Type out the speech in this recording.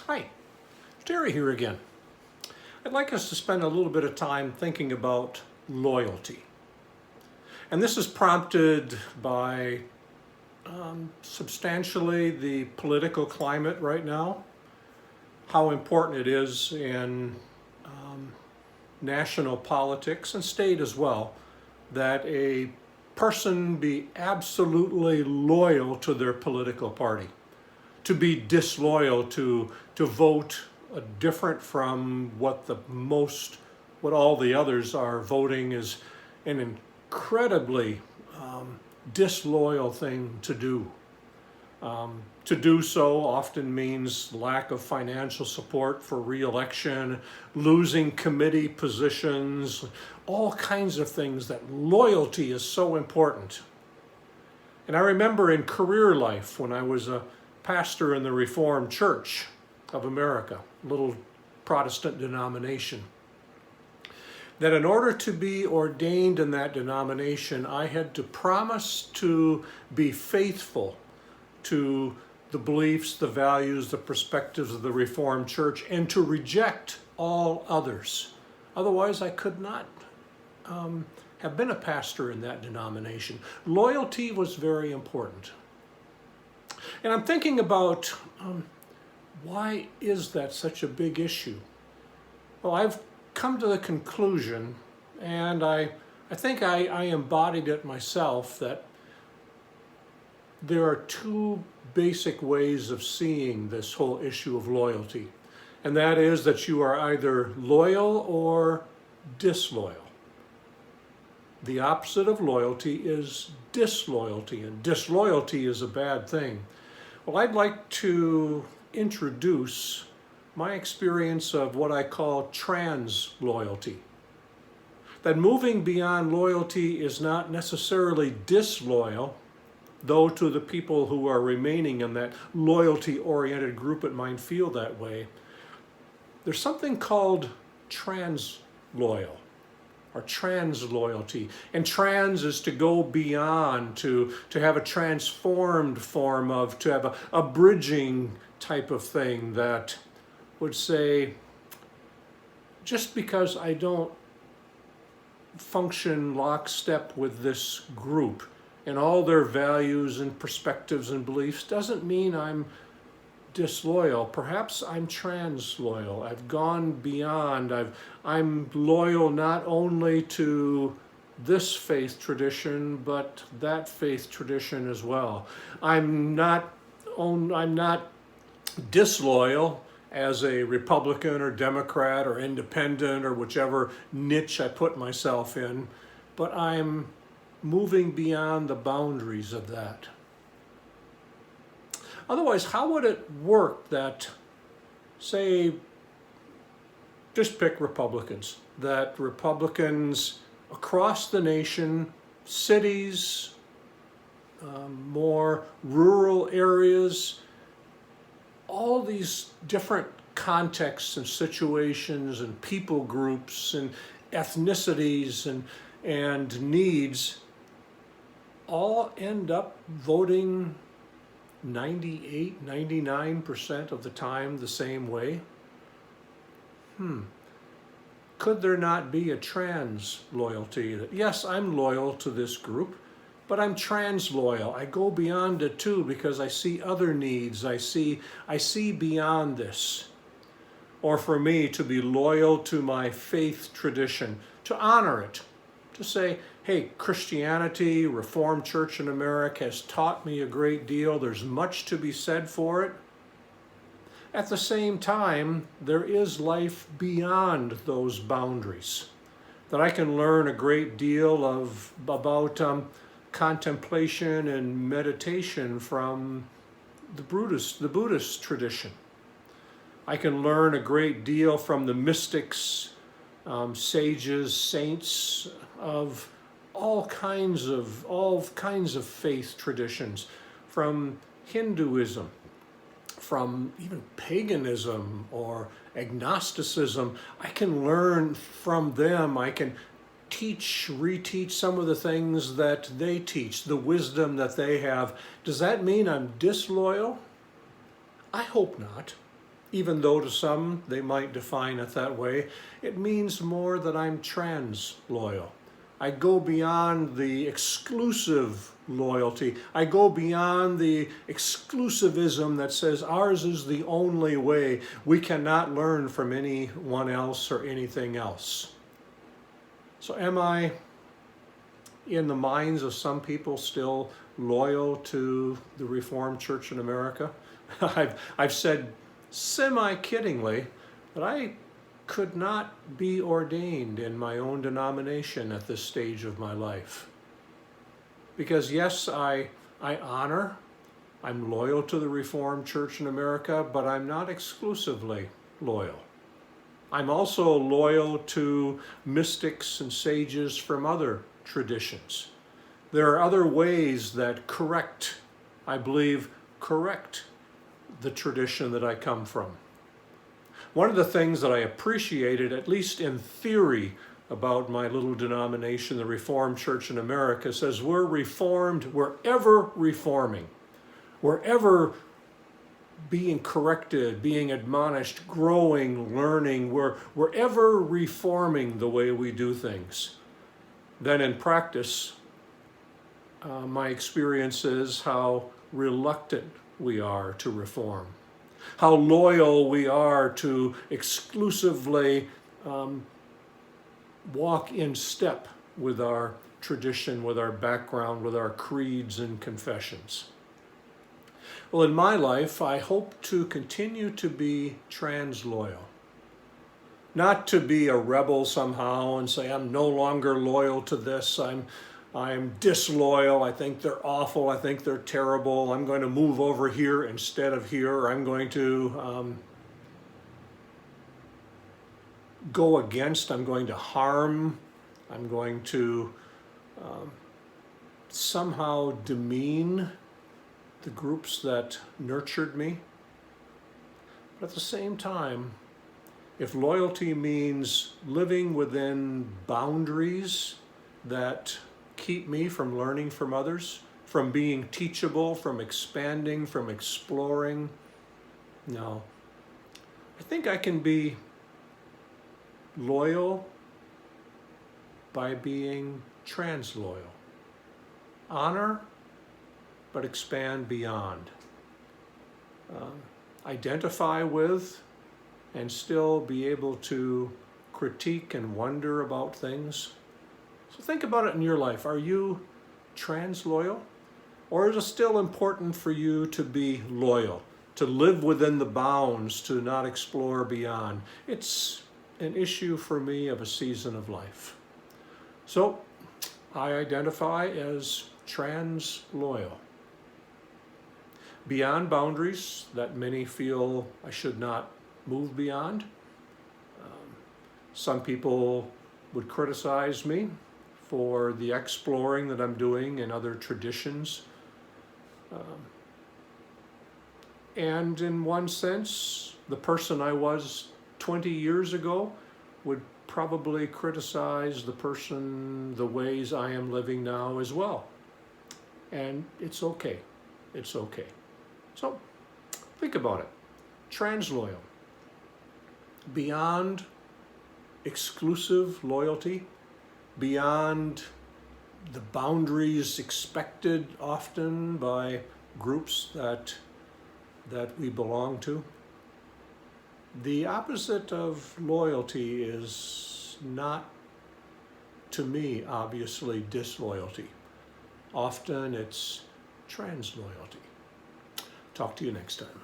Hi, Terry here again. I'd like us to spend a little bit of time thinking about loyalty. And this is prompted by substantially the political climate right now, how important it is in national politics and state as well, that a person be absolutely loyal to their political party. To be disloyal, to vote different from what all the others are voting is an incredibly disloyal thing to do. To do so often means lack of financial support for re-election, losing committee positions, all kinds of things that loyalty is so important. And I remember in career life when I was a pastor in the Reformed Church of America, a little Protestant denomination, that in order to be ordained in that denomination, I had to promise to be faithful to the beliefs, the values, the perspectives of the Reformed Church, and to reject all others. Otherwise, I could not have been a pastor in that denomination. Loyalty was very important. And I'm thinking about why is that such a big issue? Well, I've come to the conclusion, and I think I embodied it myself, that there are two basic ways of seeing this whole issue of loyalty. And that is that you are either loyal or disloyal. The opposite of loyalty is disloyalty, and disloyalty is a bad thing. Well, I'd like to introduce my experience of what I call trans-loyalty. That moving beyond loyalty is not necessarily disloyal, though to the people who are remaining in that loyalty-oriented group it might feel that way. There's something called trans-loyal, or trans-loyalty. And trans is to go beyond, to have a transformed form of, to have a bridging type of thing that would say, just because I don't function lockstep with this group and all their values and perspectives and beliefs doesn't mean I'm disloyal. Perhaps I'm transloyal. I've gone beyond. I'm loyal not only to this faith tradition, but that faith tradition as well. I'm not disloyal as a Republican or Democrat or independent or whichever niche I put myself in, but I'm moving beyond the boundaries of that. Otherwise, how would it work that, say, just pick Republicans, that Republicans across the nation, cities, more rural areas, all these different contexts and situations and people groups and ethnicities and needs all end up voting 98, 99% of the time the same way? Could there not be a trans loyalty? That yes, I'm loyal to this group, but I'm trans loyal. I go beyond it too because I see other needs. I see beyond this. Or for me to be loyal to my faith tradition, to honor it, to say, hey, Christianity, Reformed Church in America has taught me a great deal. There's much to be said for it. At the same time, there is life beyond those boundaries, that I can learn a great deal about contemplation and meditation from the Buddhist tradition. I can learn a great deal from the mystics, sages, saints of all kinds of faith traditions, from Hinduism, from even paganism or agnosticism. I can learn from them. I can reteach some of the things that they teach, the wisdom that they have. Does that mean I'm disloyal? I hope not. Even though to some they might define it that way, it means more that I'm trans-loyal. I go beyond the exclusive loyalty. I go beyond the exclusivism that says ours is the only way. We cannot learn from anyone else or anything else. So am I, in the minds of some people, still loyal to the Reformed Church in America? I've said semi-kiddingly that I could not be ordained in my own denomination at this stage of my life. Because yes, I honor, I'm loyal to the Reformed Church in America, but I'm not exclusively loyal. I'm also loyal to mystics and sages from other traditions. There are other ways that I believe, correct the tradition that I come from. One of the things that I appreciated, at least in theory, about my little denomination, the Reformed Church in America, says we're reformed, we're ever reforming. We're ever being corrected, being admonished, growing, learning. We're ever reforming the way we do things. Then in practice, my experience is how reluctant we are to reform, how loyal we are to exclusively walk in step with our tradition, with our background, with our creeds and confessions. Well, in my life, I hope to continue to be trans-loyal. Not to be a rebel somehow and say, I'm no longer loyal to this, I'm disloyal, I think they're awful, I think they're terrible, I'm going to move over here instead of here, or I'm going to go against, I'm going to harm, I'm going to somehow demean the groups that nurtured me. But at the same time, if loyalty means living within boundaries that keep me from learning from others, from being teachable, from expanding, from exploring, no. I think I can be loyal by being trans-loyal. Honor, but expand beyond. Identify with and still be able to critique and wonder about things. So think about it in your life. Are you trans-loyal? Or is it still important for you to be loyal, to live within the bounds, to not explore beyond? It's an issue for me of a season of life. So I identify as trans-loyal. Beyond boundaries that many feel I should not move beyond. Some people would criticize me for the exploring that I'm doing in other traditions. And in one sense, the person I was 20 years ago would probably criticize the ways I am living now as well. And it's okay. It's okay. So think about it. Trans-loyal. Beyond exclusive loyalty, beyond the boundaries expected often by groups that we belong to. The opposite of loyalty is not, to me, obviously, disloyalty. Often it's trans-loyalty. Talk to you next time.